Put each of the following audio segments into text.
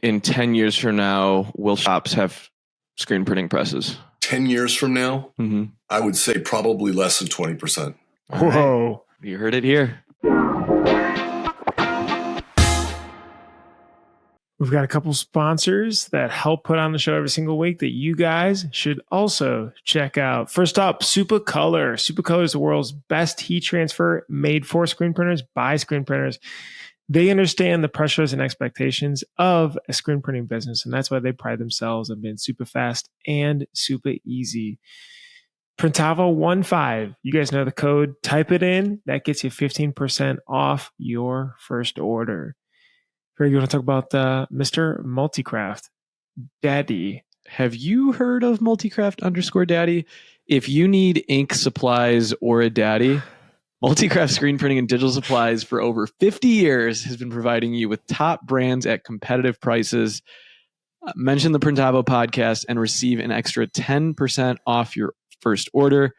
in 10 years from now, will shops have screen printing presses? 10 years from now, I would say probably less than 20%. Whoa. Right. You heard it here. We've got a couple sponsors that help put on the show every single week that you guys should also check out. First up, Supacolor. Supacolor is the world's best heat transfer made for screen printers by screen printers. They understand the pressures and expectations of a screen printing business, and that's why they pride themselves on being super fast and super easy. Printavo 15. You guys know the code. Type it in. That gets you 15% off your first order. You want to talk about Mr. Multicraft Daddy? Have you heard of Multicraft_Daddy? If you need ink supplies or a daddy, Multicraft Screen Printing and Digital Supplies for over 50 years has been providing you with top brands at competitive prices. Mention the Printavo podcast and receive an extra 10% off your first order.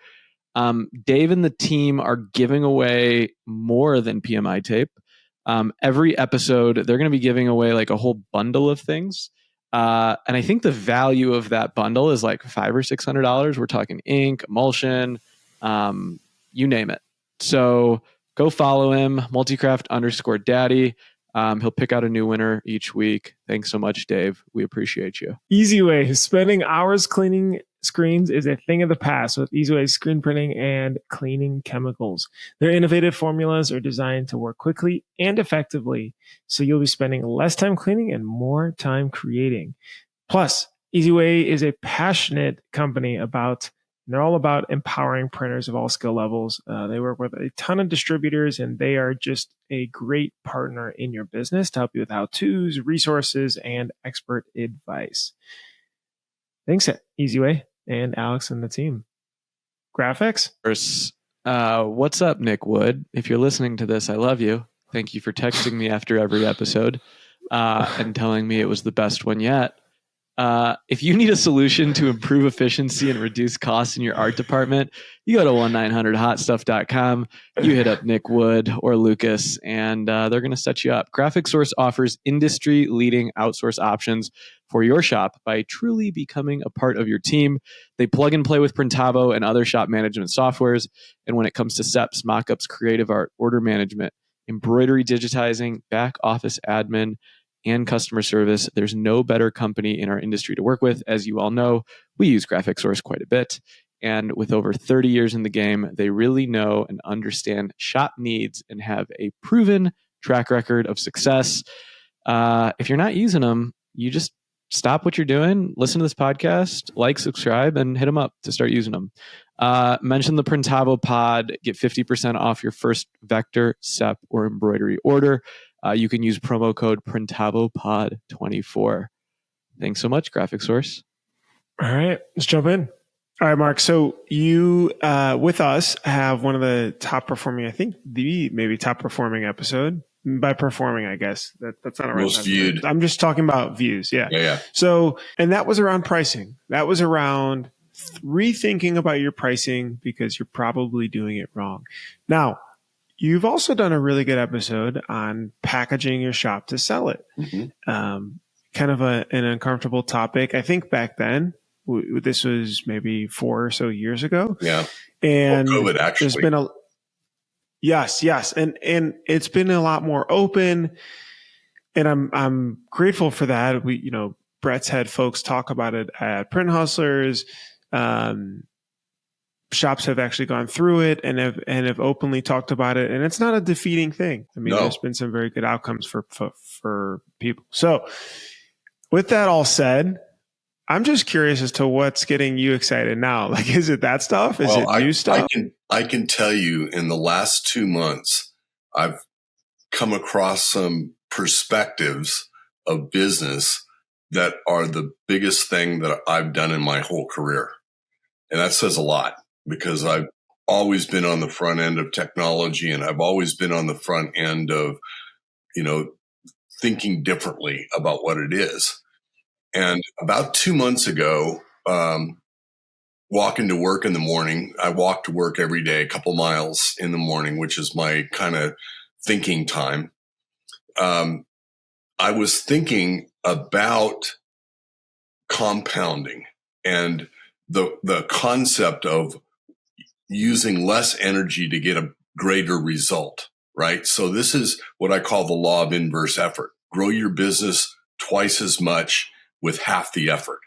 Dave and the team are giving away more than PMI tape. Every episode, they're going to be giving away like a whole bundle of things. And I think the value of that bundle is like $500 or $600. We're talking ink, emulsion, you name it. So go follow him, Multicraft_Daddy. He'll pick out a new winner each week. Thanks so much, Dave. We appreciate you. EasyWay. Spending hours cleaning screens is a thing of the past with EasyWay screen printing and cleaning chemicals. Their innovative formulas are designed to work quickly and effectively, so you'll be spending less time cleaning and more time creating. Plus, EasyWay is a passionate company they're all about empowering printers of all skill levels. They work with a ton of distributors, and they are just a great partner in your business to help you with how-tos, resources, and expert advice. Thanks, EasyWay and Alex and the team. Graphics? What's up, Nick Wood? If you're listening to this, I love you. Thank you for texting me after every episode and telling me it was the best one yet. If you need a solution to improve efficiency and reduce costs in your art department, you go to 1-900hotstuff.com. You hit up Nick Wood or Lucas, and they're going to set you up. Graphic Source offers industry-leading outsource options for your shop by truly becoming a part of your team. They plug and play with Printavo and other shop management softwares. And when it comes to SEPs, mockups, creative art, order management, embroidery digitizing, back office admin, and customer service, there's no better company in our industry to work with. As you all know, we use Graphic Source quite a bit. And with over 30 years in the game, they really know and understand shop needs and have a proven track record of success. If you're not using them, you just stop what you're doing, listen to this podcast, like, subscribe, and hit them up to start using them. Mention the Printavo pod, get 50% off your first vector, SEP, or embroidery order. You can use promo code PrintavoPod24. Thanks so much, Graphic Source. All right, let's jump in. All right, Mark. So you, with us, have one of the top performing, I think the maybe top performing episode. By performing, I guess that's not a right. Most viewed. I'm just talking about views. Yeah. So, and that was around pricing. That was around rethinking about your pricing because you're probably doing it wrong. Now, you've also done a really good episode on packaging your shop to sell it. Kind of an uncomfortable topic. I think back then, this was maybe 4 or so years ago. Yeah. And COVID, actually. There's been Yes. And it's been a lot more open. And I'm grateful for that. Brett's had folks talk about it at Print Hustlers. Shops have actually gone through it and have openly talked about it. And it's not a defeating thing. I mean, There's been some very good outcomes for people. So with that all said, I'm just curious as to what's getting you excited now. Like, is it that stuff? Is it new stuff? I can tell you in the last 2 months, I've come across some perspectives of business that are the biggest thing that I've done in my whole career. And that says a lot because I've always been on the front end of technology and I've always been on the front end of, thinking differently about what it is. And about 2 months ago, walking to work in the morning, I walk to work every day, a couple miles in the morning, which is my kind of thinking time. I was thinking about compounding and the concept of using less energy to get a greater result, right? So this is what I call the law of inverse effort. Grow your business twice as much with half the effort.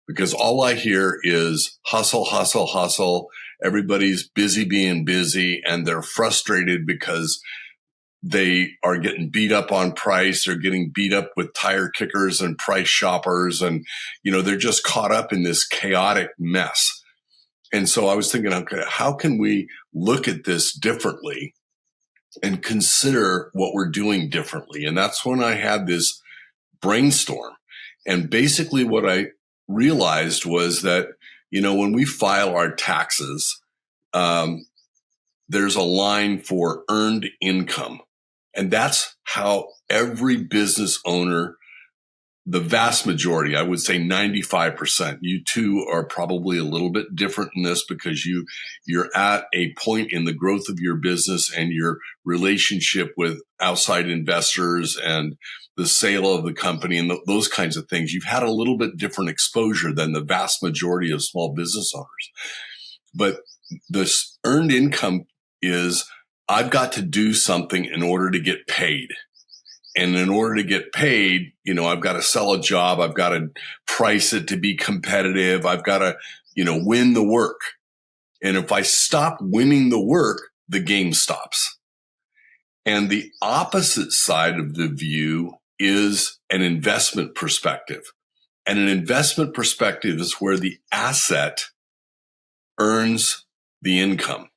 Because all I hear is hustle, hustle, hustle. Everybody's busy being busy, and they're frustrated because they are getting beat up on price. They're getting beat up with tire kickers and price shoppers. And, they're just caught up in this chaotic mess. And so I was thinking, okay, how can we look at this differently and consider what we're doing differently? And that's when I had this brainstorm. And basically what I realized was that, when we file our taxes, there's a line for earned income. And that's how every business owner, the vast majority, I would say 95%, you two are probably a little bit different in this because you're at a point in the growth of your business and your relationship with outside investors and the sale of the company and those kinds of things. You've had a little bit different exposure than the vast majority of small business owners. But this earned income is, I've got to do something in order to get paid. And in order to get paid, I've got to sell a job. I've got to price it to be competitive. I've got to, win the work. And if I stop winning the work, the game stops. And the opposite side of the view is an investment perspective. And an investment perspective is where the asset earns the income.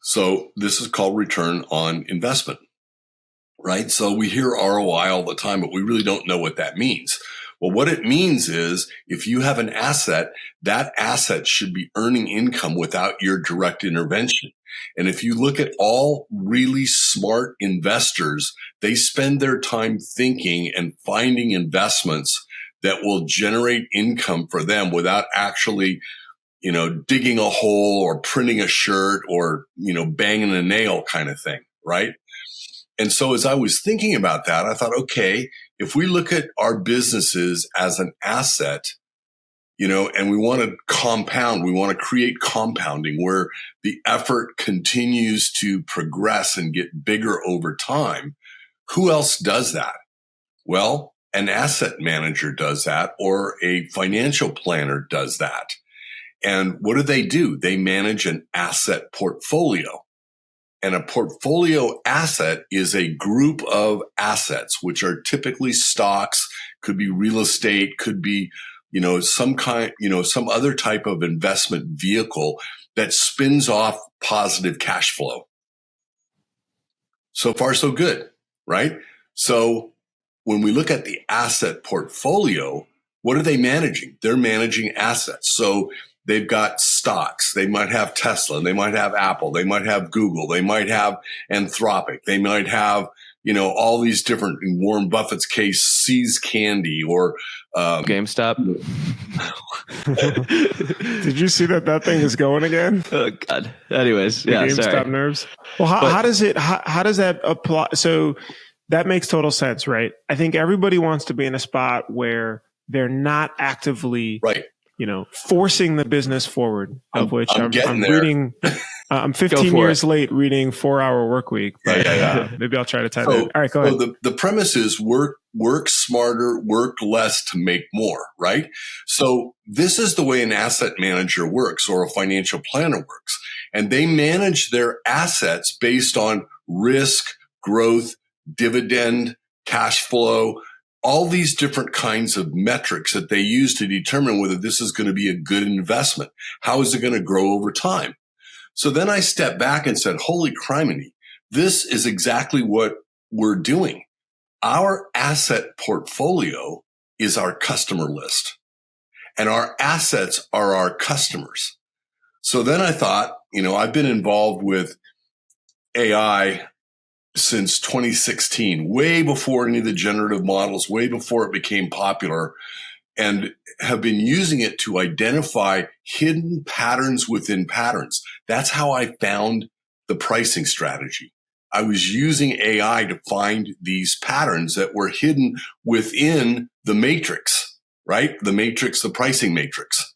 So this is called return on investment, right? So we hear ROI all the time, but we really don't know what that means. Well, what it means is if you have an asset, that asset should be earning income without your direct intervention. And if you look at all really smart investors, they spend their time thinking and finding investments that will generate income for them without actually digging a hole or printing a shirt or, banging a nail kind of thing, right? And so as I was thinking about that, I thought, okay, if we look at our businesses as an asset, and we want to compound, we want to create compounding where the effort continues to progress and get bigger over time. Who else does that? Well, an asset manager does that, or a financial planner does that. And what do? They manage an asset portfolio. And a portfolio asset is a group of assets, which are typically stocks, could be real estate, could be, some other type of investment vehicle that spins off positive cash flow. So far, so good, right? So when we look at the asset portfolio, what are they managing? They're managing assets. So they've got stocks. They might have Tesla. They might have Apple. They might have Google. They might have Anthropic. They might have, all these different, in Warren Buffett's case, See's Candy or GameStop. Did you see that thing is going again? Oh God. Anyways, the yeah. GameStop Sorry. nerves. Well, how does that apply? So that makes total sense, right? I think everybody wants to be in a spot where they're not actively right. Forcing the business forward, of which I'm there. reading. I'm 15 years late reading 4 Hour Workweek. But maybe I'll try to time it. All right, go ahead. The premise is work smarter, work less to make more, right? So this is the way an asset manager works or a financial planner works. And they manage their assets based on risk, growth, dividend, cash flow, all these different kinds of metrics that they use to determine whether this is going to be a good investment. How is it going to grow over time? So then I stepped back and said, holy criminy, this is exactly what we're doing. Our asset portfolio is our customer list, and our assets are our customers. So then I thought, I've been involved with AI since 2016, way before any of the generative models, way before it became popular, and have been using it to identify hidden patterns within patterns. That's how I found the pricing strategy. I was using AI to find these patterns that were hidden within the matrix, right? The matrix, the pricing matrix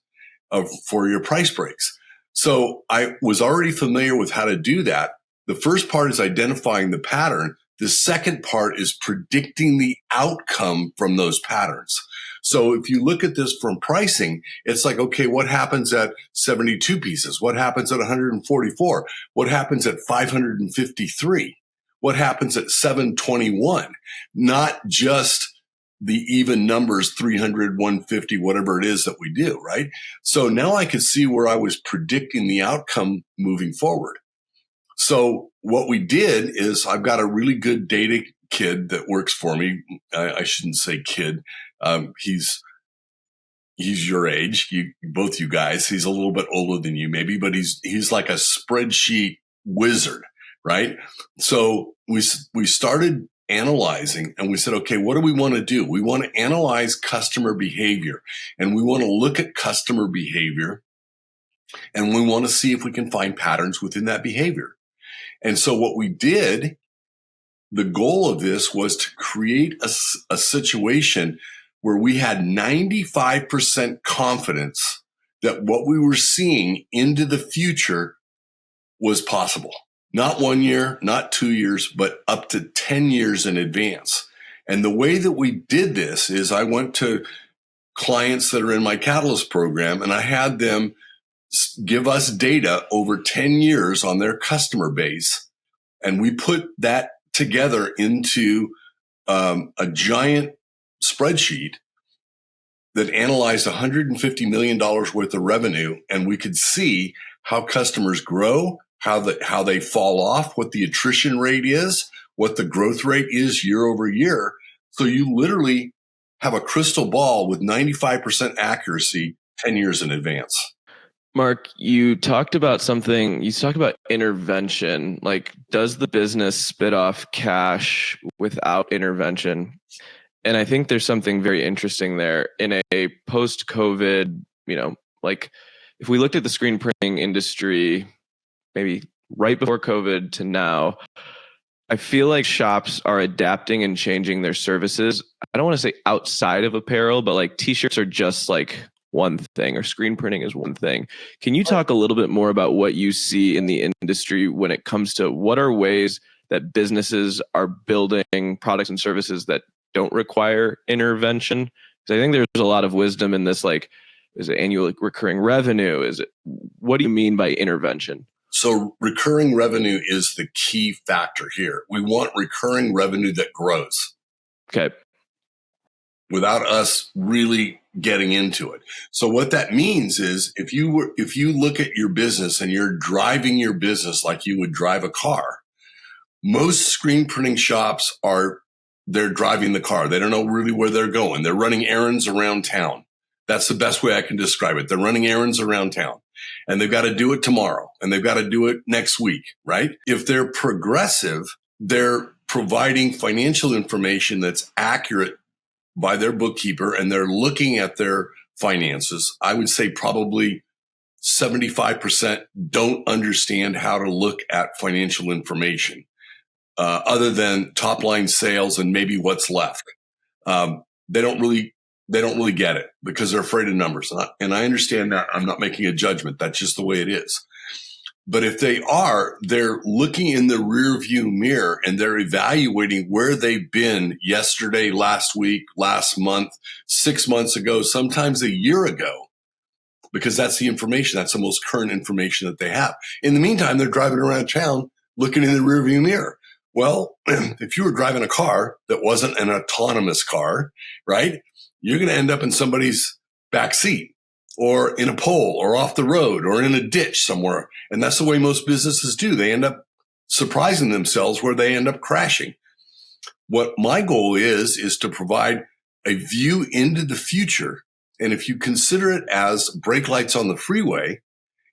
for your price breaks. So I was already familiar with how to do that. The first part is identifying the pattern. The second part is predicting the outcome from those patterns. So if you look at this from pricing, it's like, okay, what happens at 72 pieces? What happens at 144? What happens at 553? What happens at 721? Not just the even numbers, 300, 150, whatever it is that we do, right? So now I could see where I was predicting the outcome moving forward. So what we did is I've got a really good data kid that works for me. I shouldn't say kid. He's your age, both you guys. He's a little bit older than you maybe, but he's like a spreadsheet wizard, right? So we started analyzing and we said, okay, what do we want to do? We want to analyze customer behavior, and we want to look at customer behavior, and we want to see if we can find patterns within that behavior. And so what we did, the goal of this was to create a situation where we had 95% confidence that what we were seeing into the future was possible. Not 1 year, not 2 years, but up to 10 years in advance. And the way that we did this is I went to clients that are in my Catalyst program, and I had them give us data over 10 years on their customer base. And we put that together into a giant spreadsheet that analyzed $150 million worth of revenue. And we could see how customers grow, how they fall off, what the attrition rate is, what the growth rate is year over year. So you literally have a crystal ball with 95% accuracy 10 years in advance. Mark, you talked about intervention. Like, does the business spit off cash without intervention? And I think there's something very interesting there in a post-COVID, like if we looked at the screen printing industry, maybe right before COVID to now, I feel like shops are adapting and changing their services. I don't want to say outside of apparel, but like t-shirts are just like one thing, or screen printing is one thing. Can you talk a little bit more about what you see in the industry when it comes to what are ways that businesses are building products and services that don't require intervention? Because I think there's a lot of wisdom in this, like, is it annual recurring revenue? What do you mean by intervention? So recurring revenue is the key factor here. We want recurring revenue that grows. Okay. Without us really getting into it. So what that means is if you look at your business and you're driving your business like you would drive a car, most screen printing shops they're driving the car. They don't know really where they're going. They're running errands around town. That's the best way I can describe it. They're running errands around town, and they've got to do it tomorrow, and they've got to do it next week, right? If they're progressive, they're providing financial information that's accurate by their bookkeeper, and they're looking at their finances. I would say probably 75% don't understand how to look at financial information other than top line sales and maybe what's left. They don't really get it because they're afraid of numbers. And I understand that. I'm not making a judgment. That's just the way it is. But if they're looking in the rear view mirror and they're evaluating where they've been yesterday, last week, last month, 6 months ago, sometimes a year ago, because that's the information. That's the most current information that they have. In the meantime, they're driving around town looking in the rear view mirror. Well, if you were driving a car that wasn't an autonomous car, right, you're going to end up in somebody's back seat, or in a pole, or off the road, or in a ditch somewhere. And that's the way most businesses do. They end up surprising themselves where they end up crashing. What my goal is to provide a view into the future. And if you consider it as brake lights on the freeway,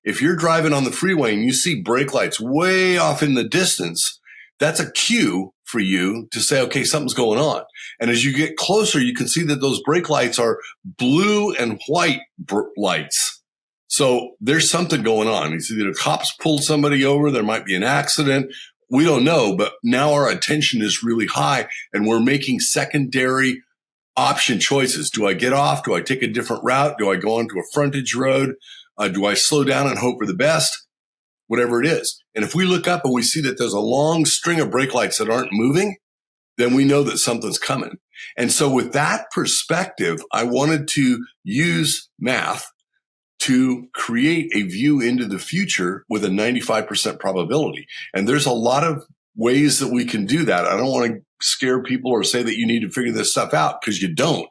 if you're driving on the freeway and you see brake lights way off in the distance, that's a cue for you to say, okay, something's going on. And as you get closer, you can see that those brake lights are blue and white lights. So there's something going on. It's either the cops pulled somebody over, there might be an accident, we don't know, but now our attention is really high and we're making secondary option choices. Do I get off? Do I take a different route? Do I go onto a frontage road? Do I slow down and hope for the best? Whatever it is. And if we look up and we see that there's a long string of brake lights that aren't moving, then we know that something's coming. And so with that perspective, I wanted to use math to create a view into the future with a 95% probability. And there's a lot of ways that we can do that. I don't want to scare people or say that you need to figure this stuff out, because you don't.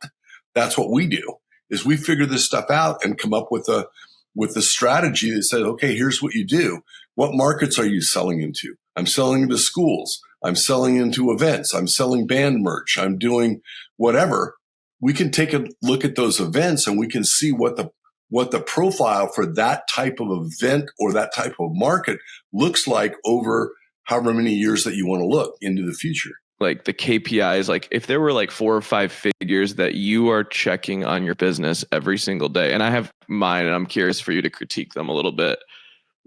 That's what we do, is we figure this stuff out and come up with a strategy that says, okay, here's what you do. What markets are you selling into? I'm selling into schools. I'm selling into events. I'm selling band merch. I'm doing whatever. We can take a look at those events and we can see what the profile for that type of event or that type of market looks like over however many years that you want to look into the future. Like the KPIs, like if there were like 4 or 5 figures that you are checking on your business every single day, and I have mine and I'm curious for you to critique them a little bit.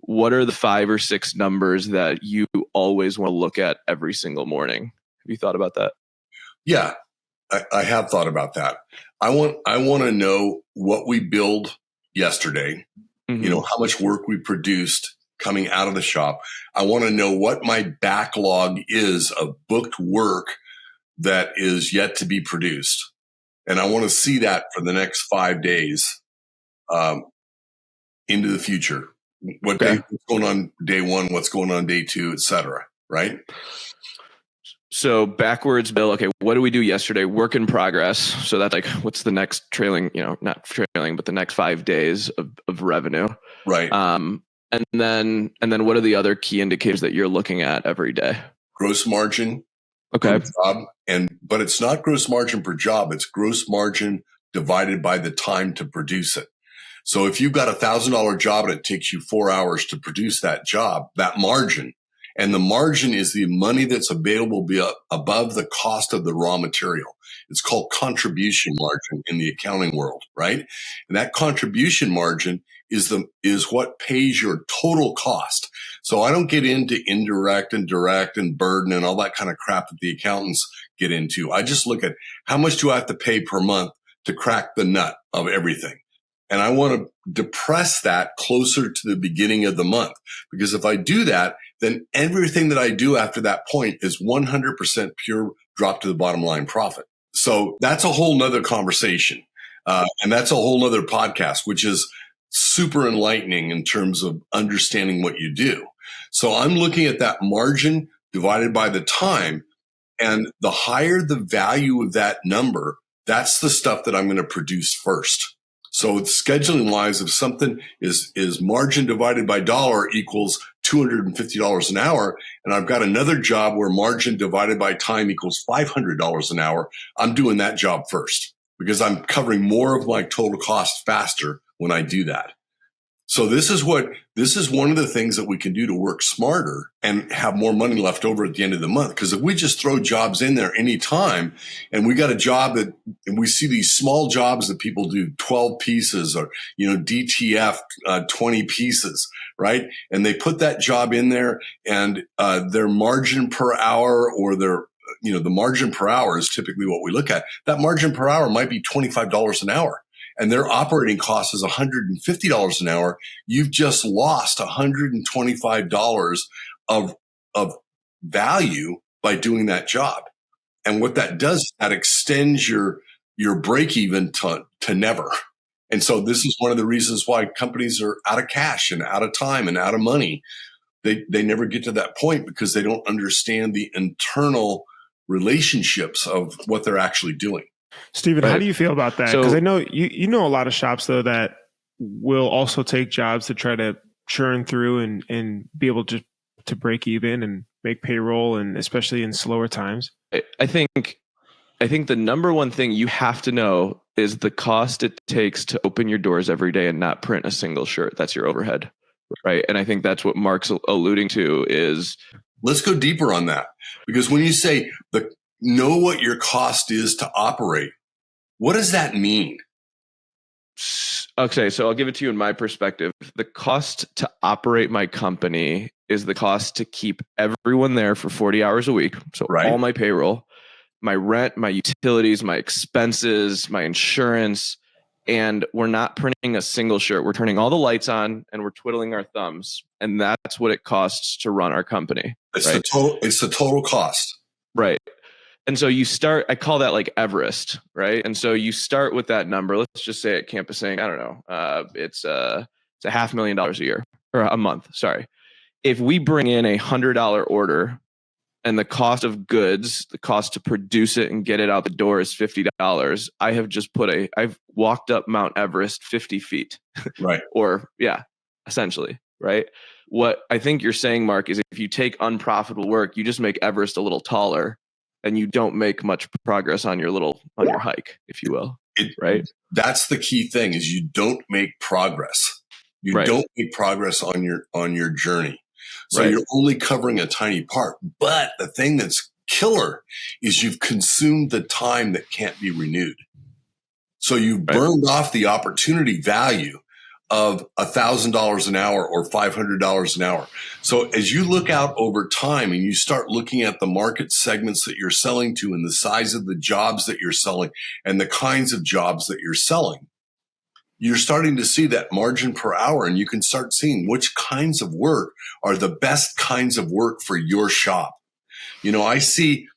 What are the 5 or 6 numbers that you always want to look at every single morning? Have you thought about that? Yeah, I have thought about that. I want to know what we billed yesterday, how much work we produced coming out of the shop. I want to know what my backlog is of booked work that is yet to be produced. And I want to see that for the next 5 days into the future. What's going on day 1, what's going on day 2, et cetera, right? So backwards, Bill, okay, what did we do yesterday? Work in progress. So that's like, what's the next trailing, not trailing, but the next 5 days of revenue. Right. And then what are the other key indicators that you're looking at every day? Gross margin. Okay. Per job, but it's not gross margin per job. It's gross margin divided by the time to produce it. So if you've got $1,000 job and it takes you 4 hours to produce that job, that margin, and the margin is the money that's available above the cost of the raw material. It's called contribution margin in the accounting world, right? And that contribution margin is what pays your total cost. So I don't get into indirect and direct and burden and all that kind of crap that the accountants get into. I just look at how much do I have to pay per month to crack the nut of everything. And I want to depress that closer to the beginning of the month, because if I do that, then everything that I do after that point is 100% pure drop to the bottom line profit. So that's a whole nother conversation. And that's a whole nother podcast, which is super enlightening in terms of understanding what you do. So I'm looking at that margin divided by the time, and the higher the value of that number, that's the stuff that I'm going to produce first. So scheduling wise, if something is margin divided by dollar equals $250 an hour, and I've got another job where margin divided by time equals $500 an hour, I'm doing that job first because I'm covering more of my total cost faster when I do that. So this is one of the things that we can do to work smarter and have more money left over at the end of the month. Because if we just throw jobs in there anytime, and we got a job and we see these small jobs that people do 12 pieces or, DTF 20 pieces, right? And they put that job in there, and their margin per hour, or the margin per hour is typically what we look at. That margin per hour might be $25 an hour. And their operating cost is $150 an hour. You've just lost $125 of value by doing that job. And what that does, that extends your break even to never. And so this is one of the reasons why companies are out of cash and out of time and out of money. They never get to that point because they don't understand the internal relationships of what they're actually doing. Stephen, Right. how do you feel about that? So- Because I know you know a lot of shops though that will also take jobs to try to churn through and be able to break even and make payroll, and especially in slower times. I think the number one thing you have to know is the cost it takes to open your doors every day and not print a single shirt. That's your overhead, right? And I think that's what Mark's alluding to is. Let's go deeper on that, because when you say know what your cost is to operate, what does that mean? Okay, so I'll give it to you in my perspective. The cost to operate my company is the cost to keep everyone there for 40 hours a week. So Right. all my payroll, my rent, my utilities, my expenses, my insurance, and we're not printing a single shirt. We're turning all the lights on and we're twiddling our thumbs. And that's what it costs to run our company. It's right? the total cost. Right. And so you start, I call that like Everest, right? And so you start with that number. Let's just say at campusing, I don't know, it's $500,000 a year or a month. Sorry. If we bring in $100 order and the cost of goods, the cost to produce it and get it out the door is $50, I have just I've walked up Mount Everest 50 feet. Right. Or yeah, essentially, right? What I think you're saying, Mark, is if you take unprofitable work, you just make Everest a little taller and you don't make much progress on your your hike, if you will. Right. That's the key thing is you don't make progress. You Right. don't make progress on your journey. So Right. you're only covering a tiny part. But the thing that's killer is you've consumed the time that can't be renewed. So you've burned off the opportunity value of $1,000 an hour or $500 an hour. So as you look out over time and you start looking at the market segments that you're selling to and the size of the jobs that you're selling and the kinds of jobs that you're selling, you're starting to see that margin per hour, and you can start seeing which kinds of work are the best kinds of work for your shop. I see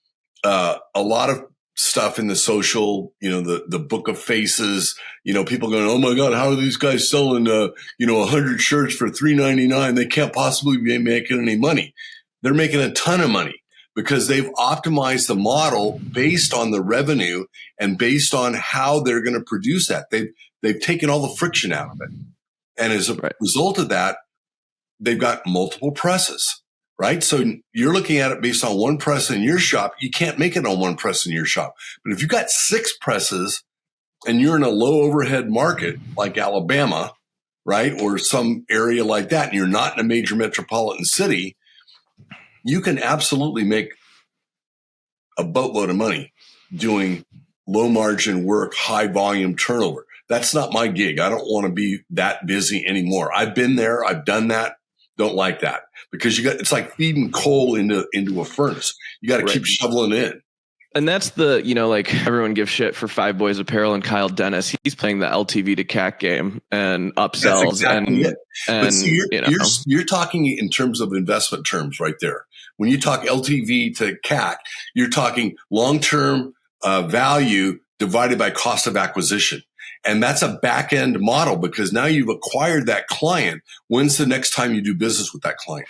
a lot of stuff in the social, the book of faces, people going, oh my God, how are these guys selling, 100 shirts for $3.99? They can't possibly be making any money. They're making a ton of money because they've optimized the model based on the revenue and based on how they're going to produce that. They've taken all the friction out of it. And as a result of that, they've got multiple presses. Right. So you're looking at it based on one press in your shop. You can't make it on one press in your shop. But if you've got 6 presses and you're in a low overhead market like Alabama, right, or some area like that, and you're not in a major metropolitan city, you can absolutely make a boatload of money doing low margin work, high volume turnover. That's not my gig. I don't want to be that busy anymore. I've been there. I've done that. Don't like that because it's like feeding coal into a furnace. You got to keep shoveling in. And that's like everyone gives shit for Five Boys Apparel and Kyle Dennis. He's playing the LTV to CAC game and upsells. That's exactly it. And but see, you're talking in terms of investment terms right there. When you talk LTV to CAC, you're talking long-term value divided by cost of acquisition. And that's a back-end model because now you've acquired that client. When's the next time you do business with that client?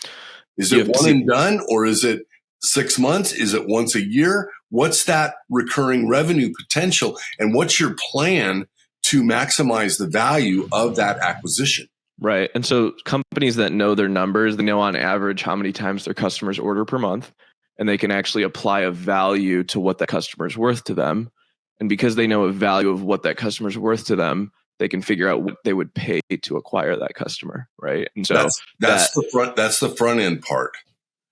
Is it one and done, or is it 6 months? Is it once a year? What's that recurring revenue potential? And what's your plan to maximize the value of that acquisition? Right. And so companies that know their numbers, they know on average how many times their customers order per month, and they can actually apply a value to what that customer is worth to them. And because they know a value of what that customer is worth to them, they can figure out what they would pay to acquire that customer, right? And so that's the front end part.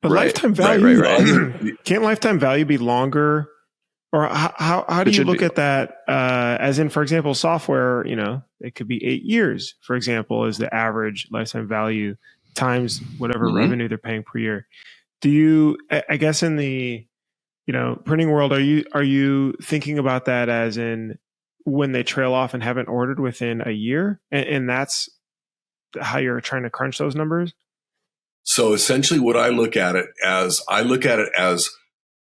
But lifetime value, can't lifetime value be longer? Or how do you look at that? As in, for example, software, it could be 8 years, for example, is the average lifetime value times whatever revenue they're paying per year. Do you, I guess in the printing world, are you thinking about that as in when they trail off and haven't ordered within a year, and that's how you're trying to crunch those numbers? So essentially, what I look at it as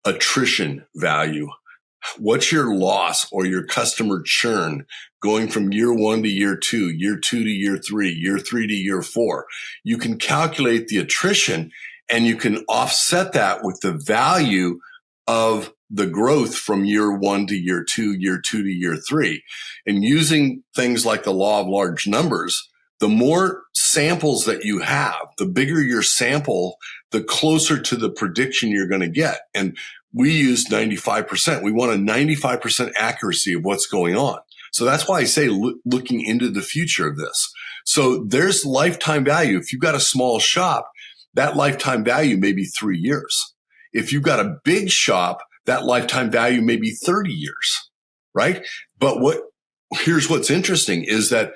attrition value. What's your loss or your customer churn going from year 1 to year 2, year 2 to year 3, year 3 to year 4? You can calculate the attrition, and you can offset that with the value of the growth from year 1 to year 2, year 2 to year 3. And using things like the law of large numbers, the more samples that you have, the bigger your sample, the closer to the prediction you're going to get. And we use 95%. We want a 95% accuracy of what's going on. So that's why I say looking into the future of this. So there's lifetime value. If you've got a small shop, that lifetime value may be 3 years. If you've got a big shop, that lifetime value may be 30 years, right? But here's what's interesting is that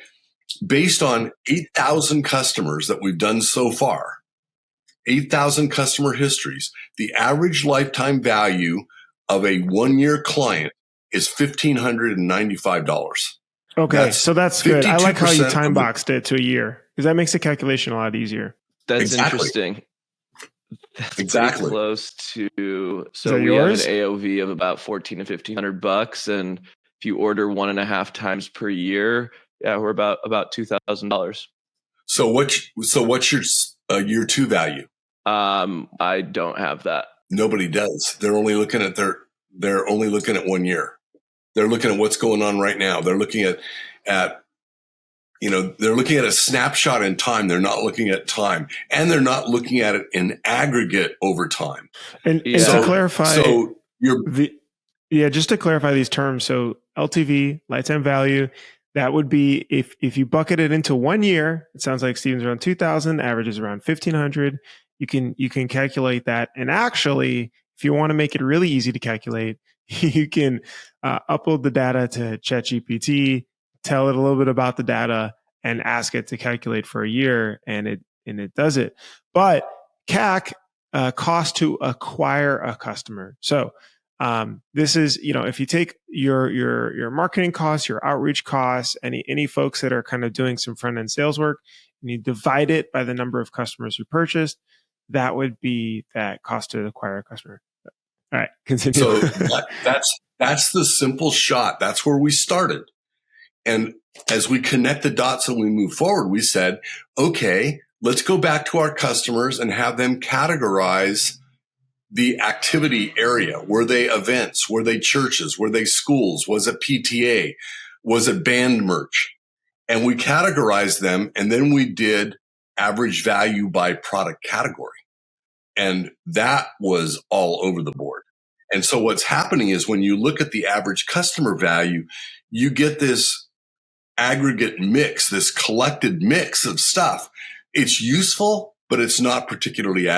based on 8,000 customers that we've done so far, 8,000 customer histories, the average lifetime value of a 1-year client is $1,595. Okay, so that's good. I like how you 52% time boxed it to a year because that makes the calculation a lot easier. That's Exactly. interesting. That's Exactly. pretty close to. So that we yours? have an AOV of about $1,400 to $1,500, and if you order 1.5 times per year, yeah, we're about $2,000. So what's your year 2 value? I don't have that. Nobody does. They're only looking at 1 year. They're looking at what's going on right now. They're looking at they're looking at a snapshot in time. They're not looking at time, and they're not looking at it in aggregate over time. And Yeah. to clarify, So just to clarify these terms. So LTV, lifetime value, that would be if you bucket it into 1 year. It sounds like Steven's around 2,000, average is around 1,500. You can calculate that, and actually, if you want to make it really easy to calculate, you can upload the data to ChatGPT, tell it a little bit about the data, and ask it to calculate for a year, and it does it. But CAC, cost to acquire a customer. So this is, if you take your marketing costs, your outreach costs, any folks that are kind of doing some front end sales work, and you divide it by the number of customers who purchased, that would be that cost to acquire a customer. All right, continue. So that's the simple shot. That's where we started. And as we connect the dots and we move forward, we said, okay, let's go back to our customers and have them categorize the activity area. Were they events? Were they churches? Were they schools? Was it PTA? Was it band merch? And we categorized them, and then we did average value by product category. And that was all over the board. And so what's happening is when you look at the average customer value, you get this aggregate mix, this collected mix of stuff. It's useful, but it's not particularly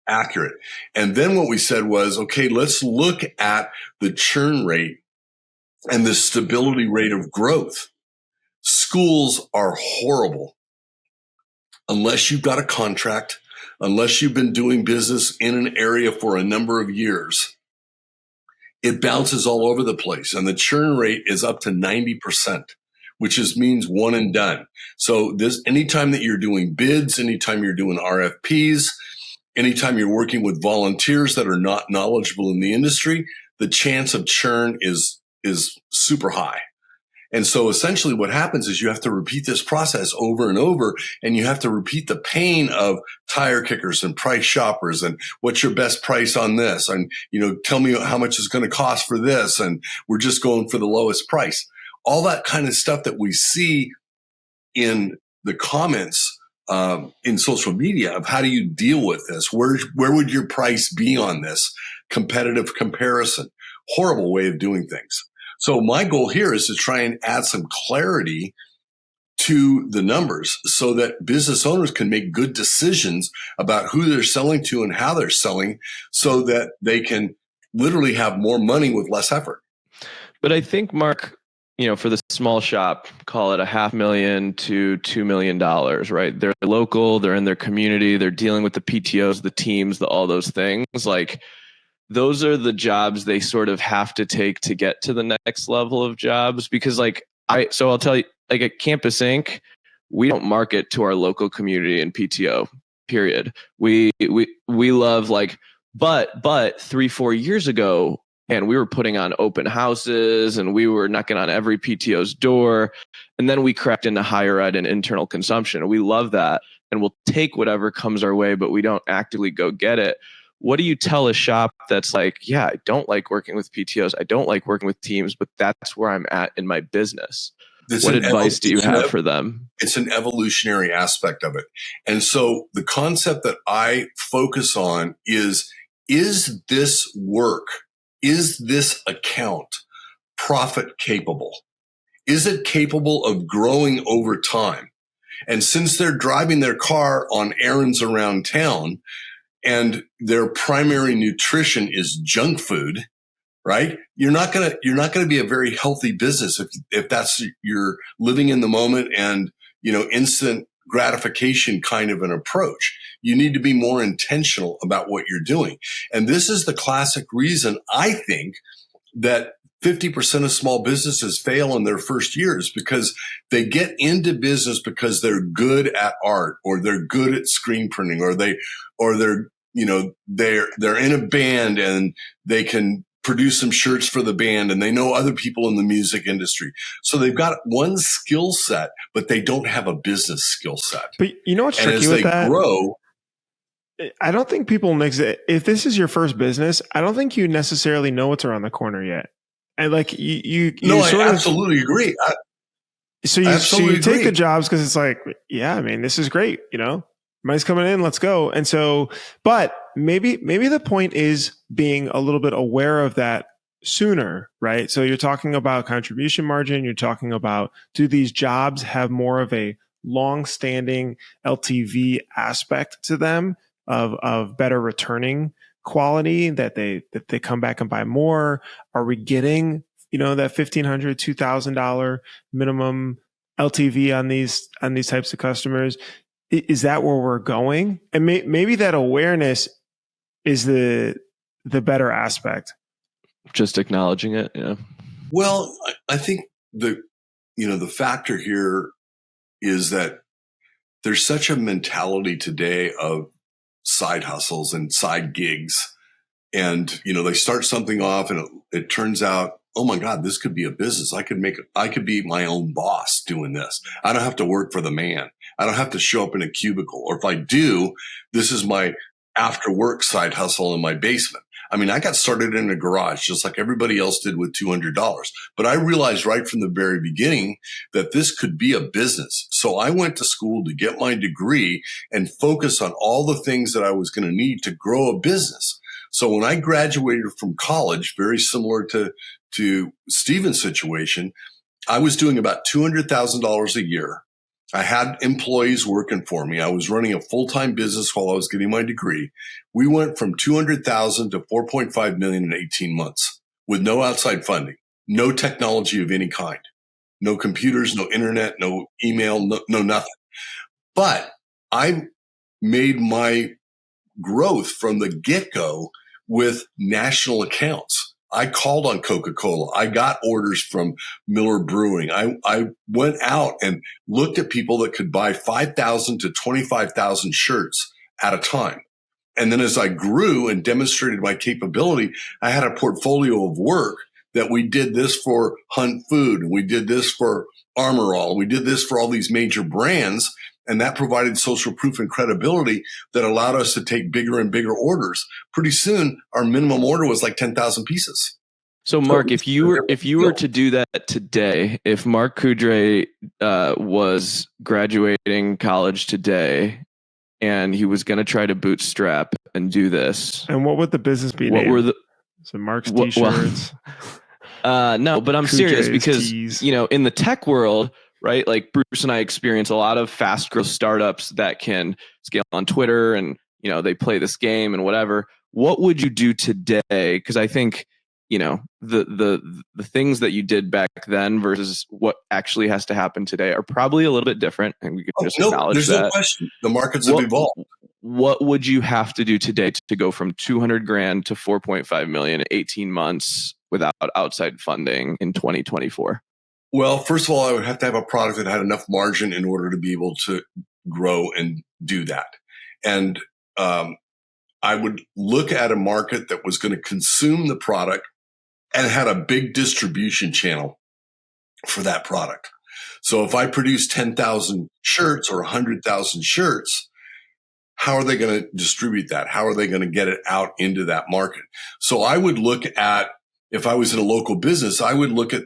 accurate. And then what we said was, okay, let's look at the churn rate and the stability rate of growth. Schools are horrible unless you've got a contract, unless you've been doing business in an area for a number of years. It bounces all over the place, and the churn rate is up to 90%, which means one and done. So anytime that you're doing bids, anytime you're doing RFPs, anytime you're working with volunteers that are not knowledgeable in the industry, the chance of churn is super high. And so essentially what happens is you have to repeat this process over and over, and you have to repeat the pain of tire kickers and price shoppers and what's your best price on this? And, tell me how much it's going to cost for this. And we're just going for the lowest price. All that kind of stuff that we see in the comments in social media of how do you deal with this? Where would your price be on this? Competitive comparison. Horrible way of doing things. So my goal here is to try and add some clarity to the numbers so that business owners can make good decisions about who they're selling to and how they're selling so that they can literally have more money with less effort. But I think, Mark, for the small shop, call it $500,000 to $2 million, right? They're local, they're in their community, they're dealing with the PTOs, the teams, all those things. Like, those are the jobs they sort of have to take to get to the next level of jobs. Because I'll tell you, like at Campus Inc., we don't market to our local community and PTO, period. We love but 3-4 years ago, and we were putting on open houses and we were knocking on every PTO's door. And then we cracked into higher ed and internal consumption. We love that. And we'll take whatever comes our way, but we don't actively go get it. What do you tell a shop that's like, yeah, I don't like working with PTOs, I don't like working with teams, but that's where I'm at in my business? What advice do you have for them? It's an evolutionary aspect of it. And so the concept that I focus on is this work, is this account profit capable? Is it capable of growing over time? And since they're driving their car on errands around town, and their primary nutrition is junk food, right? You're not gonna be a very healthy business if that's you're living in the moment and instant gratification kind of an approach. You need to be more intentional about what you're doing. And this is the classic reason I think that 50% of small businesses fail in their first years, because they get into business because they're good at art, or they're good at screen printing, or they're in a band and they can produce some shirts for the band, and they know other people in the music industry. So they've got one skill set, but they don't have a business skill set. But you know what's tricky with that? I don't think people mix it. If this is your first business, I don't think you necessarily know what's around the corner yet. And like I absolutely agree. So you take the jobs because it's like, yeah, I mean, this is great. Money's coming in, let's go. And so, but maybe the point is being a little bit aware of that sooner, right? So you're talking about contribution margin. You're talking about, do these jobs have more of a long-standing LTV aspect to them of better returning quality, that they come back and buy more? Are we getting, that $1,500, $2,000 minimum LTV on these types of customers? Is that where we're going? And maybe that awareness is the better aspect. Just acknowledging it. Yeah. Well, I think the factor here is that there's such a mentality today of side hustles and side gigs. And, they start something off and it turns out, oh my God, this could be a business. I could be my own boss doing this. I don't have to work for the man. I don't have to show up in a cubicle. Or if I do, this is my after work side hustle in my basement. I mean, I got started in a garage just like everybody else did with $200. But I realized right from the very beginning that this could be a business. So I went to school to get my degree and focus on all the things that I was going to need to grow a business. So when I graduated from college, very similar to Steven's situation, I was doing about $200,000 a year. I had employees working for me. I was running a full-time business while I was getting my degree. We went from 200,000 to 4.5 million in 18 months with no outside funding, no technology of any kind, no computers, no internet, no email, no nothing. But I made my growth from the get-go with national accounts. I called on Coca-Cola. I got orders from Miller Brewing. I went out and looked at people that could buy 5,000 to 25,000 shirts at a time. And then as I grew and demonstrated my capability, I had a portfolio of work that we did this for Hunt Food. We did this for Armor All. We did this for all these major brands. And that provided social proof and credibility that allowed us to take bigger and bigger orders. Pretty soon, our minimum order was like 10,000 pieces. So, Mark, if you were to do that today, if Mark Coudray was graduating college today, and he was going to try to bootstrap and do this, and what would the business be? What were the Mark's t-shirts? No, but I'm Coudray's serious because tees. In the tech world. Right? Like Bruce and I experience a lot of fast growth startups that can scale on Twitter and, they play this game and whatever. What would you do today? Because I think, the things that you did back then versus what actually has to happen today are probably a little bit different. And we could just acknowledge there's that. No question. The markets have evolved. What would you have to do today to go from 200 grand to 4.5 million in 18 months without outside funding in 2024? Well, first of all, I would have to have a product that had enough margin in order to be able to grow and do that. And I would look at a market that was going to consume the product and had a big distribution channel for that product. So if I produce 10,000 shirts or 100,000 shirts, how are they going to distribute that? How are they going to get it out into that market? So I would look at, if I was in a local business, I would look at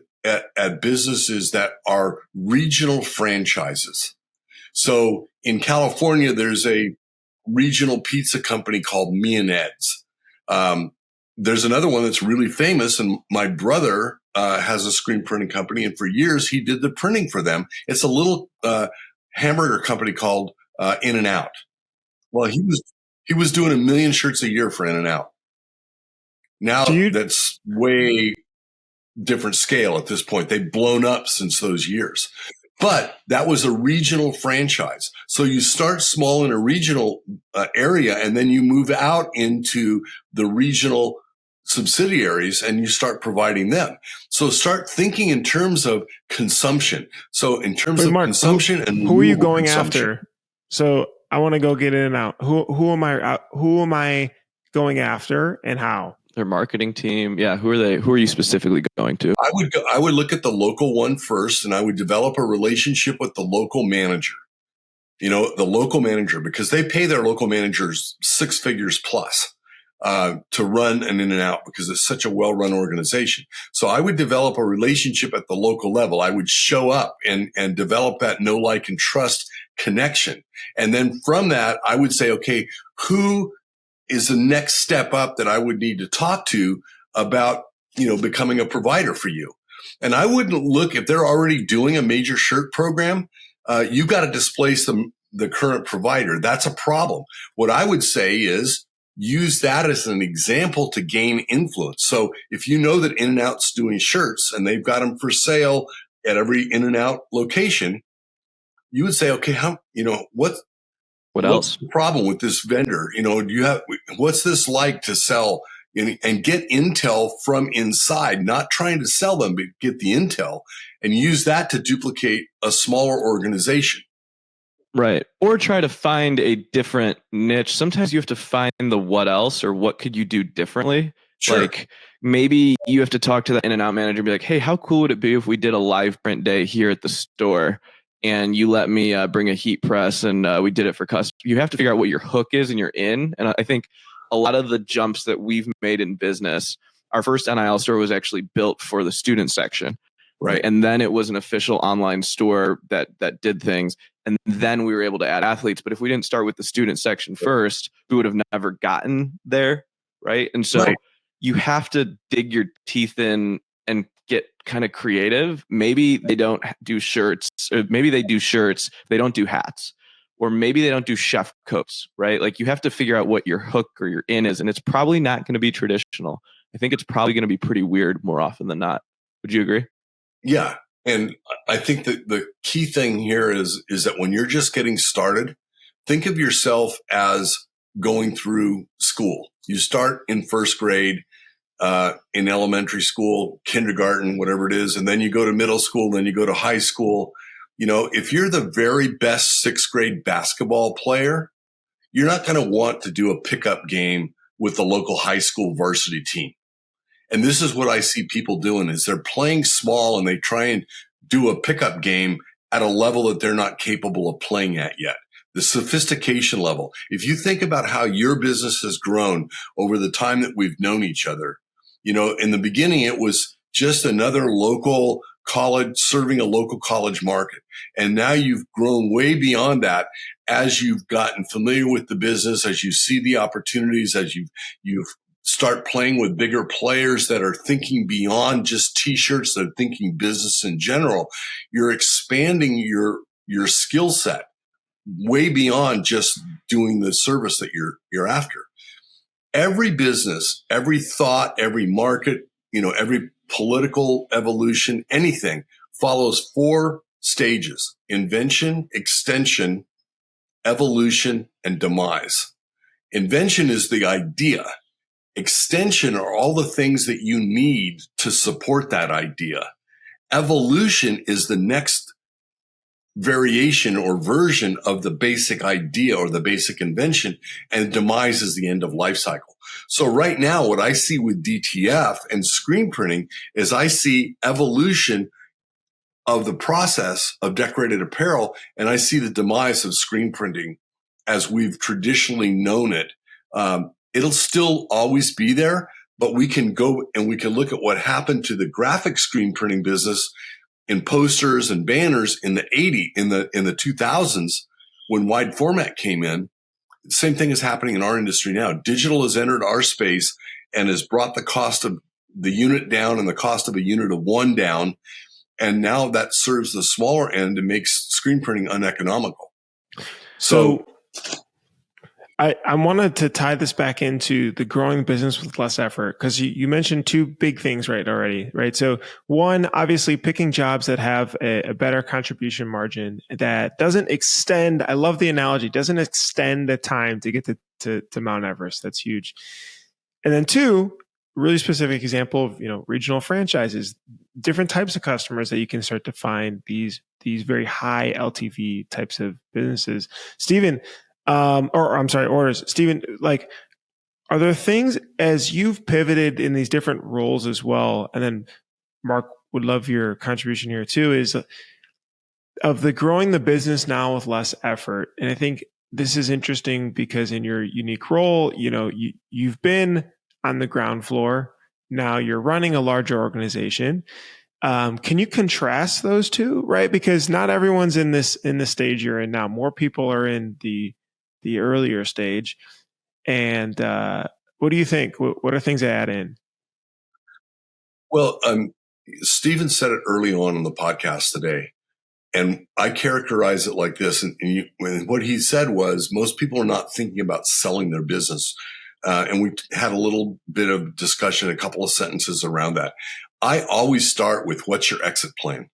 businesses that are regional franchises. So in California, there's a regional pizza company called Me and Ed's. There's another one that's really famous, and my brother has a screen printing company, and for years he did the printing for them. It's a little hamburger company called In-N-Out. Well, he was doing 1 million shirts a year for In-N-Out. Now that's way different scale at this point. They've blown up since those years. But that was a regional franchise. So you start small in a regional area, and then you move out into the regional subsidiaries and you start providing them. So start thinking in terms of consumption. So in terms of consumption and who are you going after? So I want to go get in and out. Who am I going after and how? Their marketing team. Yeah. Who are they? Who are you specifically going to? I would look at the local one first, and I would develop a relationship with the local manager. The local manager, because they pay their local managers 6 figures plus to run an in and out, because it's such a well-run organization. So I would develop a relationship at the local level. I would show up and develop that know, like, and trust connection. And then from that, I would say, okay, who is the next step up that I would need to talk to about, becoming a provider for you? And I wouldn't look, if they're already doing a major shirt program, you got to displace the current provider. That's a problem. What I would say is use that as an example to gain influence. So if you know that In-N-Out's doing shirts and they've got them for sale at every In-N-Out location, you would say, okay, what's the problem with this vendor? What's this like to sell, and get intel from inside, not trying to sell them, but get the intel and use that to duplicate a smaller organization. Right. Or try to find a different niche. Sometimes you have to find the what else, or what could you do differently? Sure. Like maybe you have to talk to the In-N-Out manager and be like, hey, how cool would it be if we did a live print day here at the store and you let me bring a heat press and we did it for customers? You have to figure out what your hook is and you're in. And I think a lot of the jumps that we've made in business, our first NIL store was actually built for the student section. Right. And then it was an official online store that did things. And then we were able to add athletes. But if we didn't start with the student section first, we would have never gotten there. Right. And so you have to dig your teeth in and get kind of creative. Maybe they don't do shirts, or maybe they do shirts, they don't do hats, or maybe they don't do chef coats. Right. Like you have to figure out what your hook or your in is. And it's probably not going to be traditional. I think it's probably going to be pretty weird more often than not. Would you agree? Yeah. And I think that the key thing here is that when you're just getting started, think of yourself as going through school. You start in first grade, in elementary school, kindergarten, whatever it is, and then you go to middle school, then you go to high school. If you're the very best 6th grade basketball player, you're not going to want to do a pickup game with the local high school varsity team. And this is what I see people doing, is they're playing small and they try and do a pickup game at a level that they're not capable of playing at yet. The sophistication level. If you think about how your business has grown over the time that we've known each other, in the beginning, it was just another local college serving a local college market. And now you've grown way beyond that as you've gotten familiar with the business, as you see the opportunities, as you've start playing with bigger players that are thinking beyond just t-shirts, that are thinking business in general. You're expanding your skill set way beyond just doing the service that you're after. Every business, every thought, every market, every political evolution, anything follows 4 stages: invention, extension, evolution, and demise. Invention is the idea. Extension are all the things that you need to support that idea. Evolution is the next variation or version of the basic idea or the basic invention, and demise is the end of life cycle. So right now, what I see with DTF and screen printing is I see evolution of the process of decorated apparel, and I see the demise of screen printing as we've traditionally known it. It'll still always be there, but we can go and we can look at what happened to the graphic screen printing business in posters and banners in the 2000s when wide format came in. The same thing is happening in our industry now. Digital has entered our space and has brought the cost of the unit down and the cost of a unit of one down. And now that serves the smaller end and makes screen printing uneconomical. So I wanted to tie this back into the growing the business with less effort, because you mentioned two big things already, right? So one, obviously picking jobs that have a better contribution margin that doesn't extend. I love the analogy. Doesn't extend the time to get to Mount Everest. That's huge. And then two, really specific example of regional franchises, different types of customers that you can start to find these very high LTV types of businesses. Stephen. Or I'm sorry, orders. Stephen, like, are there things as you've pivoted in these different roles as well? And then Mark, would love your contribution here too, is of the growing the business now with less effort. And I think this is interesting because in your unique role, you've been on the ground floor. Now you're running a larger organization. Can you contrast those two, right? Because not everyone's in this stage you're in now. More people are in the earlier stage. And what do you think? What are things to add in? Well, Stephen said it early on in the podcast today, and I characterize it like this. And what he said was most people are not thinking about selling their business. And we had a little bit of discussion, a couple of sentences around that. I always start with, what's your exit plan?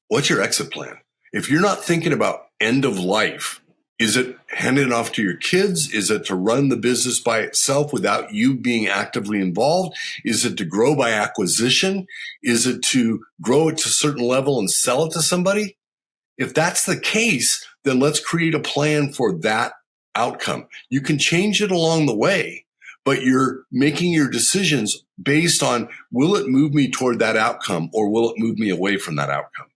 What's your exit plan? If you're not thinking about end of life, is it handing it off to your kids? Is it to run the business by itself without you being actively involved? Is it to grow by acquisition? Is it to grow it to a certain level and sell it to somebody? If that's the case, then let's create a plan for that outcome. You can change it along the way, but you're making your decisions based on, will it move me toward that outcome or will it move me away from that outcome?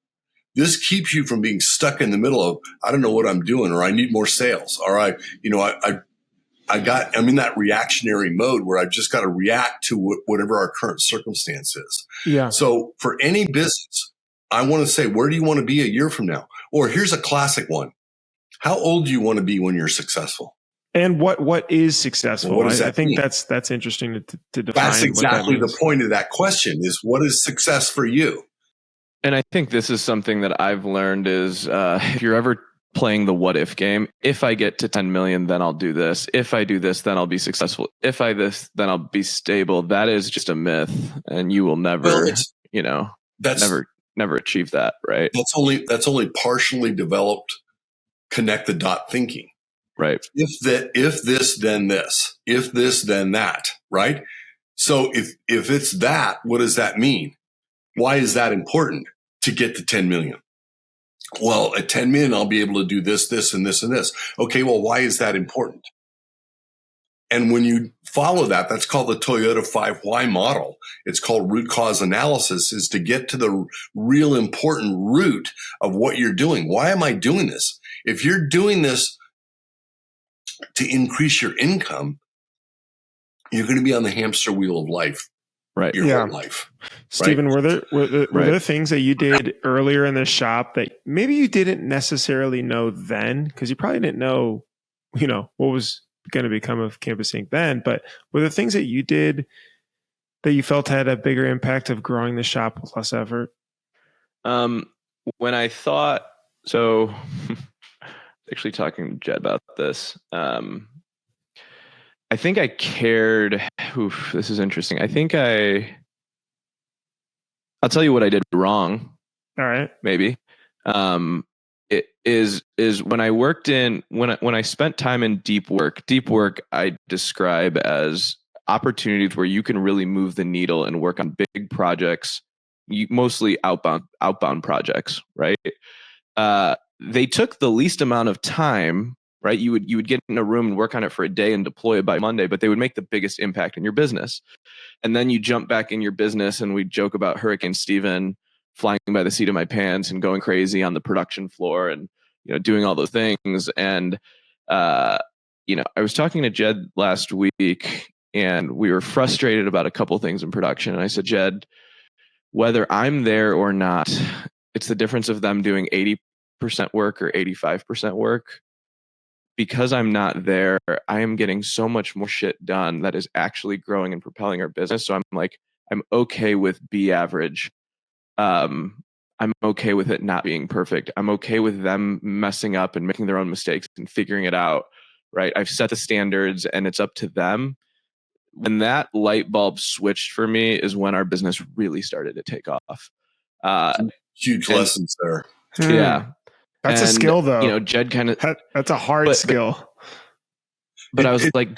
This keeps you from being stuck in the middle of, I don't know what I'm doing, or I need more sales, or I'm in that reactionary mode where I've just got to react to whatever our current circumstance is. Yeah. So for any business, I want to say, where do you want to be a year from now? Or here's a classic one. How old do you want to be when you're successful? And what is successful? Well, what does that I think mean? that's interesting to define. That's exactly what that the point of that question, is what is success for you? And I think this is something that I've learned is if you're ever playing the what if game, if I get to 10 million, then I'll do this. If I do this, then I'll be successful. If I this, then I'll be stable. That is just a myth, and you will never, never achieve that, right? That's only partially developed connect the dot thinking. Right. If this, then this. If this, then that. Right. So if it's that, what does that mean? Why is that important to get to 10 million? Well, at 10 million, I'll be able to do this, this, and this, and this. Okay, well, why is that important? And when you follow that, that's called the Toyota 5 Why model. It's called root cause analysis, is to get to the real important root of what you're doing. Why am I doing this? If you're doing this to increase your income, you're going to be on the hamster wheel of life. Right. Your whole life. Stephen, right? were there things that you did earlier in the shop that maybe you didn't necessarily know then? Because you probably didn't know, what was going to become of Campus Inc. then. But were there things that you did that you felt had a bigger impact of growing the shop with less effort? When I thought, so actually talking to Jed about this, I think I cared. This is interesting. I think I'll tell you what I did wrong. All right. Maybe. It is when I worked when I spent time in deep work I describe as opportunities where you can really move the needle and work on big projects, mostly outbound projects, right? They took the least amount of time. Right, you would get in a room and work on it for a day and deploy it by Monday, but they would make the biggest impact in your business. And then you jump back in your business, and we joke about Hurricane Steven flying by the seat of my pants and going crazy on the production floor and doing all those things. And I was talking to Jed last week, and we were frustrated about a couple things in production. And I said, Jed, whether I'm there or not, it's the difference of them doing 80% work or 85% work. Because I'm not there, I am getting so much more shit done that is actually growing and propelling our business. So I'm okay with B average. I'm okay with it not being perfect. I'm okay with them messing up and making their own mistakes and figuring it out. right? I've set the standards and it's up to them. When that light bulb switched for me is when our business really started to take off. Huge lessons there. Yeah. That's a skill, though. Jed kind of... That's a hard skill. But I was like...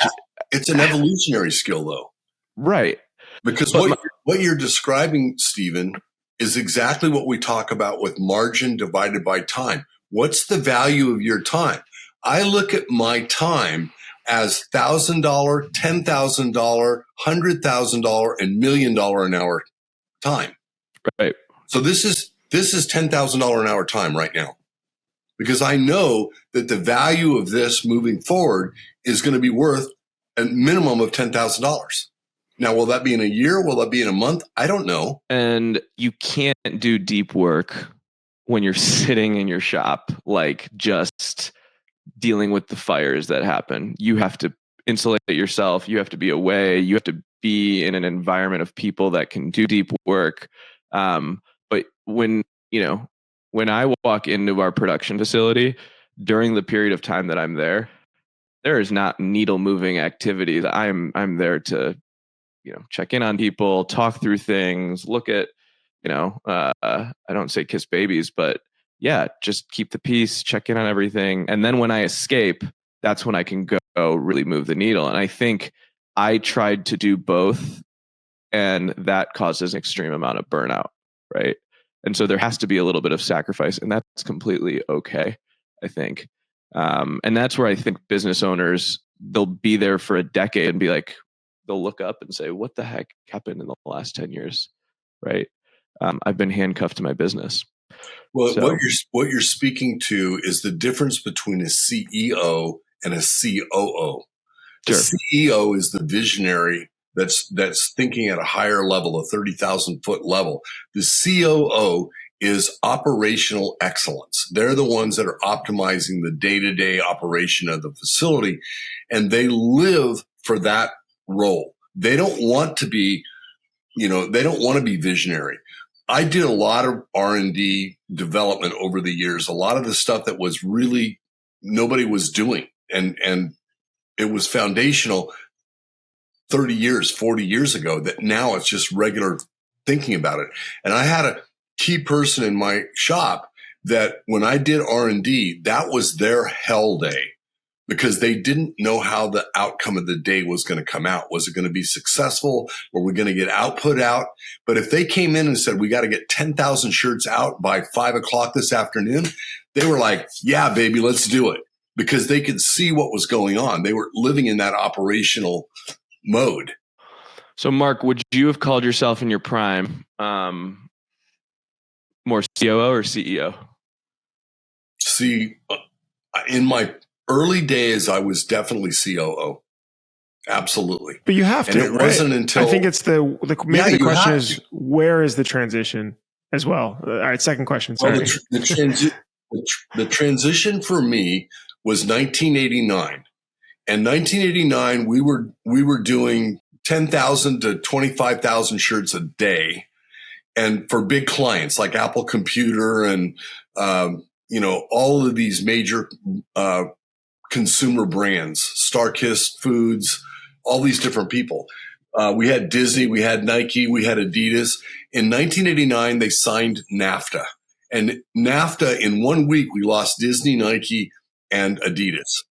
It's an evolutionary skill, though. Right. Because what you're describing, Stephen, is exactly what we talk about with margin divided by time. What's the value of your time? I look at my time as $1,000, $10,000, $100,000, and $1 million an hour time. Right. So this is $10,000 an hour time right now, because I know that the value of this moving forward is going to be worth a minimum of $10,000. Now, will that be in a year? Will that be in a month? I don't know. And you can't do deep work when you're sitting in your shop, like just dealing with the fires that happen. You have to insulate yourself. You have to be away. You have to be in an environment of people that can do deep work. But when I walk into our production facility during the period of time that I'm there is not needle moving activity. I'm there to, check in on people, talk through things, look at, I don't say kiss babies, but yeah, just keep the peace, check in on everything. And then when I escape, that's when I can go really move the needle. And I think I tried to do both, and that causes an extreme amount of burnout, right? And so there has to be a little bit of sacrifice, and that's completely okay, I think. And that's where I think business owners, they'll be there for a decade and be like, they'll look up and say, what the heck happened in the last 10 years, right? I've been handcuffed to my business. Well, so, what you're speaking to is the difference between a CEO and a COO. Sure. The CEO is the visionary that's thinking at a higher level, a 30,000 foot level. The COO is operational excellence. They're the ones that are optimizing the day-to-day operation of the facility, and they live for that role. They don't want to be, they don't want to be visionary. I did a lot of R&D development over the years, a lot of the stuff that was really nobody was doing. And it was foundational 30 years, 40 years ago, that now it's just regular thinking about it. And I had a key person in my shop that when I did R&D, that was their hell day, because they didn't know how the outcome of the day was going to come out. Was it going to be successful? Were we going to get output out? But if they came in and said, we got to get 10,000 shirts out by 5:00 this afternoon, they were like, yeah, baby, let's do it. Because they could see what was going on. They were living in that operational mode. So Mark, would you have called yourself in your prime more COO or CEO? See, in my early days, I was definitely COO. Absolutely. But you have to. And it wasn't until I think it's the question is, where is the transition as well? All right, second question. Sorry. Well, the transition for me was 1989. And 1989, we were doing 10,000 to 25,000 shirts a day, and for big clients like Apple Computer and all of these major consumer brands, StarKist Foods, all these different people. We had Disney, we had Nike, we had Adidas. In 1989, they signed NAFTA. And NAFTA, in 1 week, we lost Disney, Nike, and Adidas.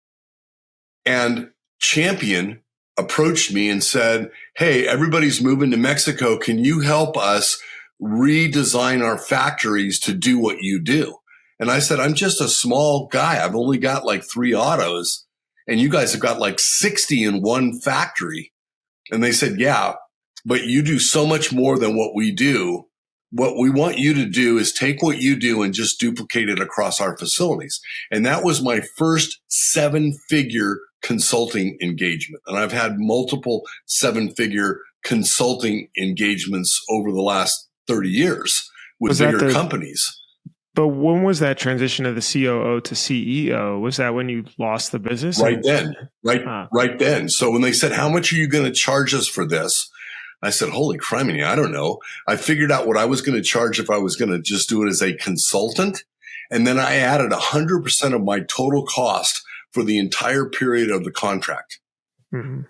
And Champion approached me and said, hey, everybody's moving to Mexico. Can you help us redesign our factories to do what you do? And I said, I'm just a small guy. I've only got like 3 autos, and you guys have got like 60 in one factory. And they said, yeah, but you do so much more than what we do. What we want you to do is take what you do and just duplicate it across our facilities. And that was my first 7-figure consulting engagement. And I've had multiple 7-figure consulting engagements over the last 30 years with bigger companies. But when was that transition of the COO to CEO? Was that when you lost the business? Right then. So when they said, how much are you going to charge us for this? I said, holy criminy, I don't know. I figured out what I was going to charge if I was going to just do it as a consultant. And then I added 100% of my total cost for the entire period of the contract. Mm-hmm.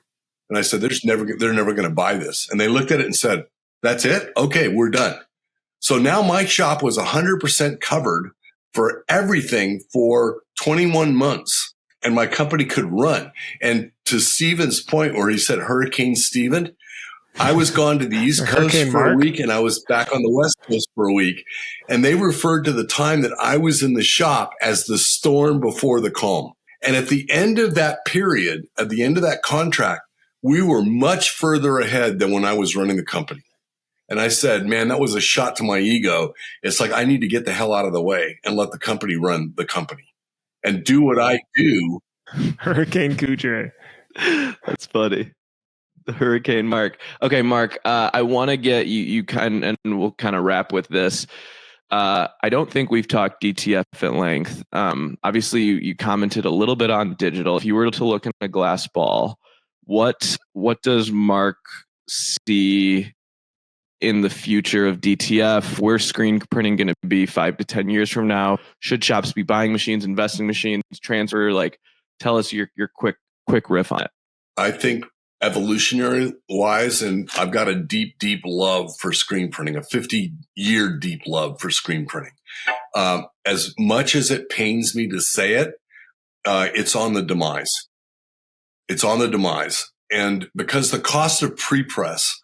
And I said, they're never going to buy this. And they looked at it and said, that's it? Okay, we're done. So now my shop was 100% covered for everything for 21 months, and my company could run. And to Steven's point where he said Hurricane Steven, I was gone to the East Coast for a week, and I was back on the West Coast for a week. And they referred to the time that I was in the shop as the storm before the calm. And at the end of that period, at the end of that contract, we were much further ahead than when I was running the company. And I said, man, that was a shot to my ego. It's like, I need to get the hell out of the way and let the company run the company and do what I do. Hurricane Coudray. That's funny. The Hurricane Mark. Okay, Mark, I want to get you kind, and we'll kind of wrap with this. I don't think we've talked DTF at length. Obviously, you commented a little bit on digital. If you were to look in a glass ball, what does Mark see in the future of DTF? Where's screen printing going to be 5 to 10 years from now? Should shops be buying machines, investing machines, transfer? Like, tell us your quick riff on it. I think evolutionary wise, and I've got a deep love for screen printing, a 50-year deep love for screen printing. As much as it pains me to say it, it's on the demise. It's on the demise. And because the cost of pre-press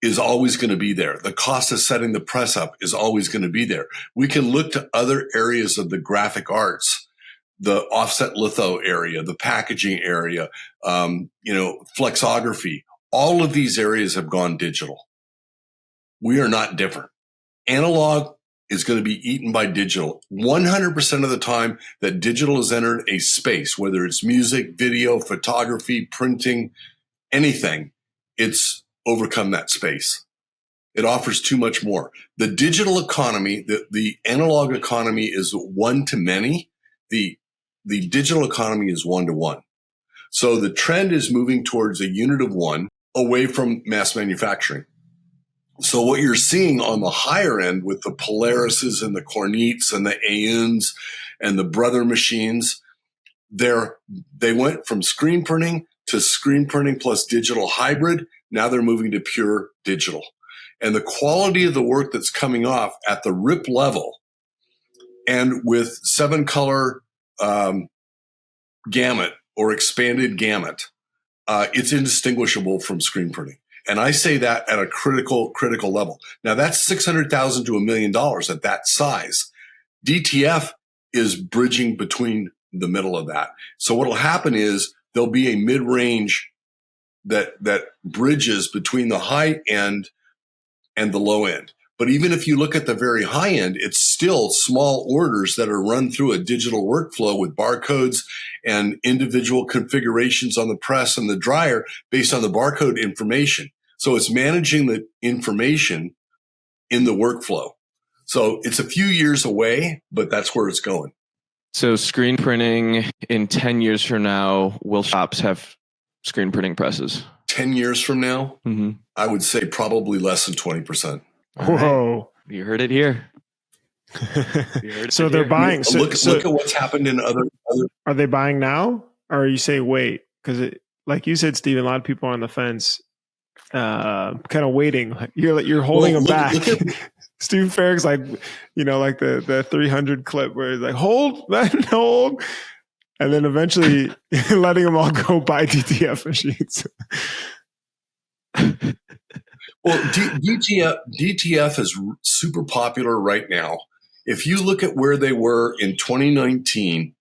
is always going to be there. The cost of setting the press up is always going to be there. We can look to other areas of the graphic arts, the offset litho area, the packaging area, flexography. All of these areas have gone digital. We are not different. Analog is going to be eaten by digital. 100% of the time that digital has entered a space, whether it's music, video, photography, printing, anything, it's overcome that space. It offers too much more. The digital economy, the analog economy is one to many. The digital economy is one to one. So the trend is moving towards a unit of one away from mass manufacturing. So what you're seeing on the higher end with the Polarises and the Cornets and the Aeons and the Brother machines, they went from screen printing to screen printing plus digital hybrid. Now they're moving to pure digital. And the quality of the work that's coming off at the RIP level and with 7-color gamut or expanded gamut, it's indistinguishable from screen printing. And I say that at a critical level. Now that's $600,000 to $1 million at that size. DTF is bridging between the middle of that. So what'll happen is there'll be a mid-range that bridges between the high end and the low end. But even if you look at the very high end, it's still small orders that are run through a digital workflow with barcodes and individual configurations on the press and the dryer based on the barcode information. So it's managing the information in the workflow. So it's a few years away, but that's where it's going. So screen printing in 10 years from now, will shops have screen printing presses? 10 years from now, I would say probably less than 20%. Whoa. Right. You heard it here. So they're buying. Look at what's happened in other. Are they buying now? Or you say wait? Because like you said, Steve, a lot of people are on the fence, kind of waiting. You're holding them back. Steve Farag's like, like the 300 clip where he's like, hold. And then eventually letting them all go buy DTF machines. Well, DTF is super popular right now. If you look at where they were in 2019,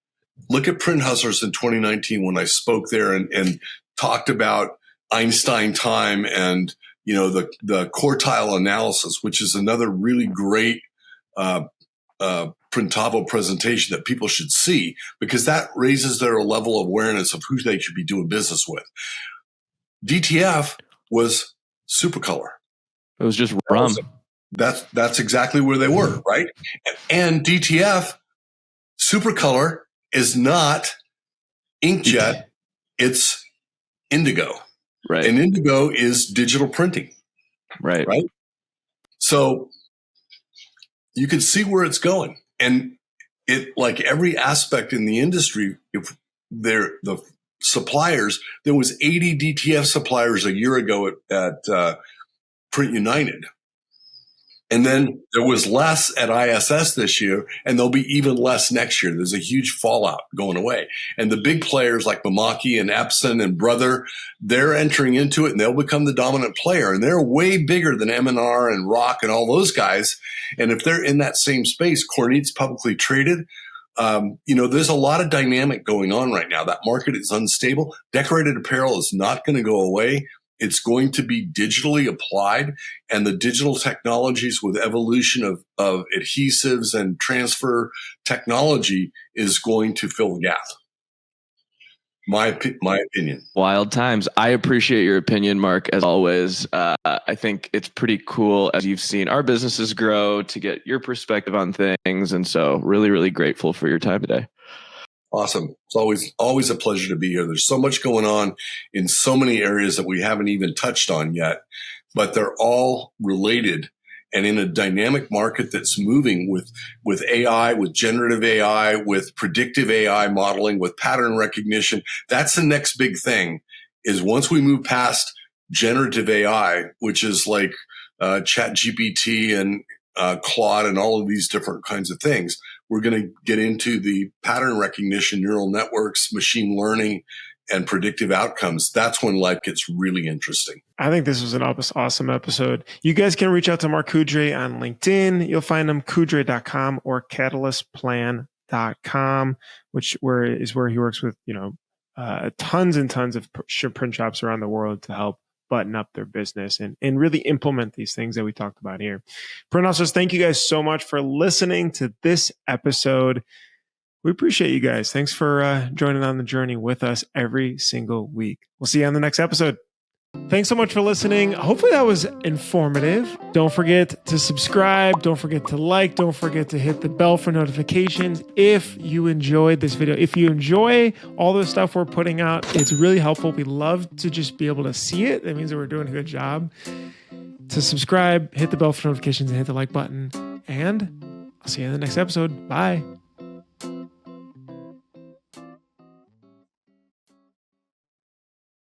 look at Print Hustlers in 2019 when I spoke there and talked about Einstein time and the quartile analysis, which is another really great Printavo presentation that people should see because that raises their level of awareness of who they should be doing business with. DTF was Supercolor. It was just rum. That's exactly where they were, right? And DTF, Supercolor is not inkjet, it's indigo. Right. And indigo is digital printing. Right. Right? So you can see where it's going. And it, like every aspect in the industry, the suppliers. There was 80 DTF suppliers a year ago at Print United. And then there was less at ISS this year, and there'll be even less next year. There's a huge fallout going away. And the big players like Mamaki and Epson and Brother, they're entering into it, and they'll become the dominant player. And they're way bigger than M&R and Rock and all those guys. And if they're in that same space, Kornit's publicly traded. There's a lot of dynamic going on right now. That market is unstable. Decorated apparel is not going to go away. It's going to be digitally applied, and the digital technologies with evolution of adhesives and transfer technology is going to fill the gap. My opinion. Wild times. I appreciate your opinion, Mark, as always. I think it's pretty cool as you've seen our businesses grow to get your perspective on things. And so really, really grateful for your time today. Awesome. It's always a pleasure to be here. There's so much going on in so many areas that we haven't even touched on yet, but they're all related and in a dynamic market that's moving with AI, with generative AI, with predictive AI modeling, with pattern recognition. That's the next big thing is once we move past generative AI, which is like ChatGPT and Claude and all of these different kinds of things, we're going to get into the pattern recognition, neural networks, machine learning, and predictive outcomes. That's when life gets really interesting. I think this was an awesome episode. You guys can reach out to Mark Coudray on LinkedIn. You'll find him coudray.com or catalystplan.com, is where he works with, tons and tons of print shops around the world to help button up their business and really implement these things that we talked about here. Print Hustlers, thank you guys so much for listening to this episode. We appreciate you guys. Thanks for joining on the journey with us every single week. We'll see you on the next episode. Thanks so much for listening. Hopefully that was informative. Don't forget to subscribe. Don't forget to like. Don't forget to hit the bell for notifications if you enjoyed this video. If you enjoy all the stuff we're putting out, it's really helpful. We love to just be able to see it. That means that we're doing a good job. To subscribe, hit the bell for notifications, and hit the like button. And I'll see you in the next episode. Bye.